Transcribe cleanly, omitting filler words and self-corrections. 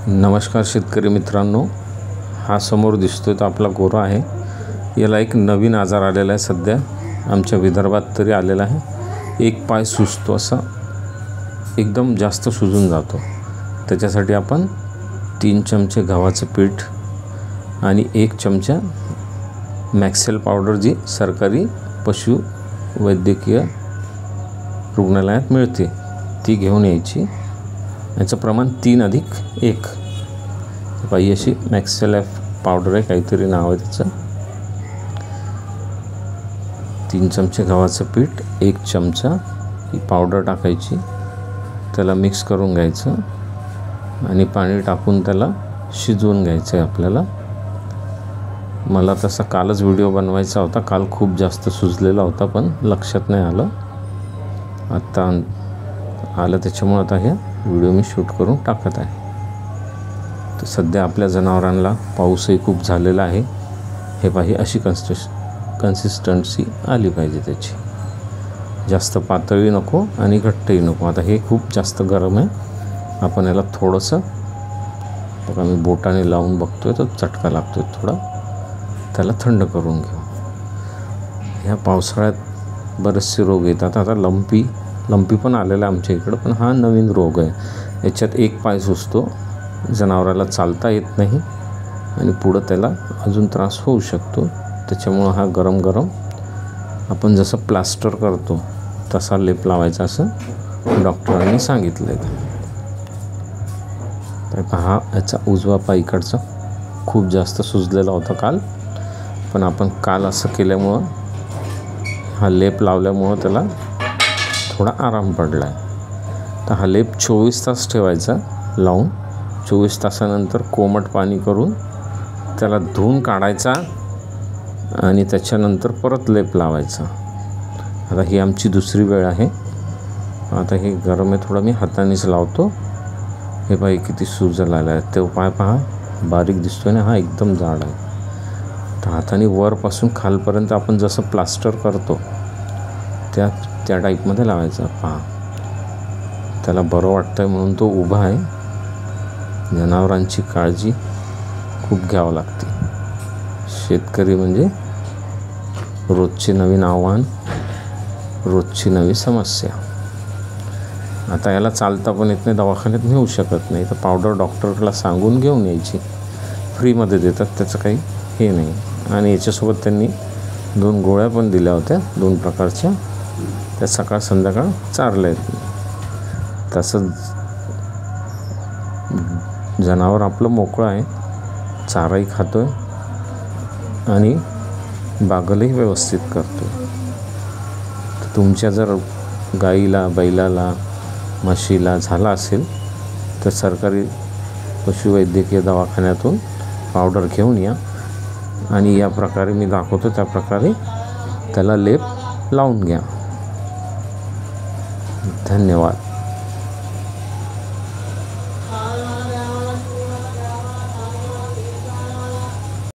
नमस्कार शेतकरी मित्रांनो, हा समोर दिसतोय तो आपला गोरा आहे। याला एक नवीन आजार आलेला आहे, सध्या आमच्या विदर्भात तरी आलेला आहे। एक पाय सुजतो, असा एकदम जास्त सुजून जातो। त्याच्यासाठी आपण 3 चमचे गव्हाचं पीठ आणि 1 चमचा मॅक्सेल पावडर, जी सरकारी पशु वैद्यकीय रुग्णालयात मिळते, ती घेऊन यायची। याचं प्रमाण 3+1 पाहिजे अशी मॅक्सेल पावडर आहे, काहीतरी नाव आहे त्याचं। 3 चमचे गव्हाचं पीठ, 1 चमचा ही पावडर टाकायची, त्याला मिक्स करून घ्यायचं आणि पाणी टाकून त्याला शिजवून घ्यायचं आहे आपल्याला। मला तसा कालच व्हिडिओ बनवायचा होता, काल खूप जास्त सुजलेला होता पण लक्षात नाही आलं, आता आलं, त्याच्यामुळे आता हे व्हिडिओ मी शूट करून टाकत आहे। तर सध्या आपल्या जनावरांना पाऊसही खूप झालेला आहे। हे पाहिजे अशी कन्सिस्टन्सी आली पाहिजे त्याची, जास्त पातळी नको आणि घट्टही नको। आता हे खूप जास्त गरम आहे, आपण याला थोडंसं बघा, मी बोटाने लावून बघतोय तर चटका लागतोय थोडा, त्याला थंड करून घेऊ। ह्या पावसाळ्यात बरेचसे रोग येतात। आता लंपी पण आलेला आमच्या इकडं, पण हा नवीन रोग आहे। याच्यात एक पाय सुजतो, जनावराला चालता येत नाही आणि पुढं त्याला अजून त्रास होऊ शकतो। त्याच्यामुळं हा गरम आपण जसं प्लास्टर करतो तसा लेप लावायचा, असं डॉक्टरांनी सांगितलं आहे। तर पहा, याचा उजवा पाय इकडचा खूप जास्त सुजलेला होता काल, पण आपण काल असं केल्यामुळं, हा लेप लावल्यामुळं त्याला थोडा आराम पडला आहे। तर हा लेप 24 तास ठेवायचा लावून, 24 तासानंतर कोमट पाणी करून त्याला धुवून काढायचा आणि त्याच्यानंतर परत लेप लावायचा। आता ही आमची दुसरी वेळ आहे। आता हे गरम आहे, थोडं मी हातानेच लावतो। हे पाय किती सुजला आहे, तो पाय पहा बारीक दिसतोय ना, हा एकदम जाड आहे। तर हाताने वरपासून खालपर्यंत आपण जसं प्लास्टर करतो त्या टाईपमध्ये लावायचा। पहा, त्याला बरं वाटतं आहे म्हणून तो उभा आहे। जनावरांची काळजी खूप घ्यावं लागते। शेतकरी म्हणजे रोजचे नवीन आव्हान, रोजची नवी समस्या। आता याला चालता पण येत नाही, दवाखान्यात नेऊ शकत नाही, तर पावडर डॉक्टरला सांगून घेऊन यायची, फ्रीमध्ये देतात, त्याचं काही हे नाही। आणि याच्यासोबत त्यांनी 2 गोळ्या पण दिल्या होत्या, 2 प्रकारच्या, त्या सकाळ संध्याकाळ चारल्या आहेत। तसं जनावर आपलं मोकळं आहे, चाराही खातोय आणि बागलही व्यवस्थित करतो। तर तुमच्या जर गाईला, बैलाला, म्हशीला झाला असेल तर सरकारी पशुवैद्यकीय दवाखान्यातून पावडर घेऊन या आणि या प्रकारे मी दाखवतो त्या प्रकारे त्याला लेप लावून घ्या। धन्यवाद।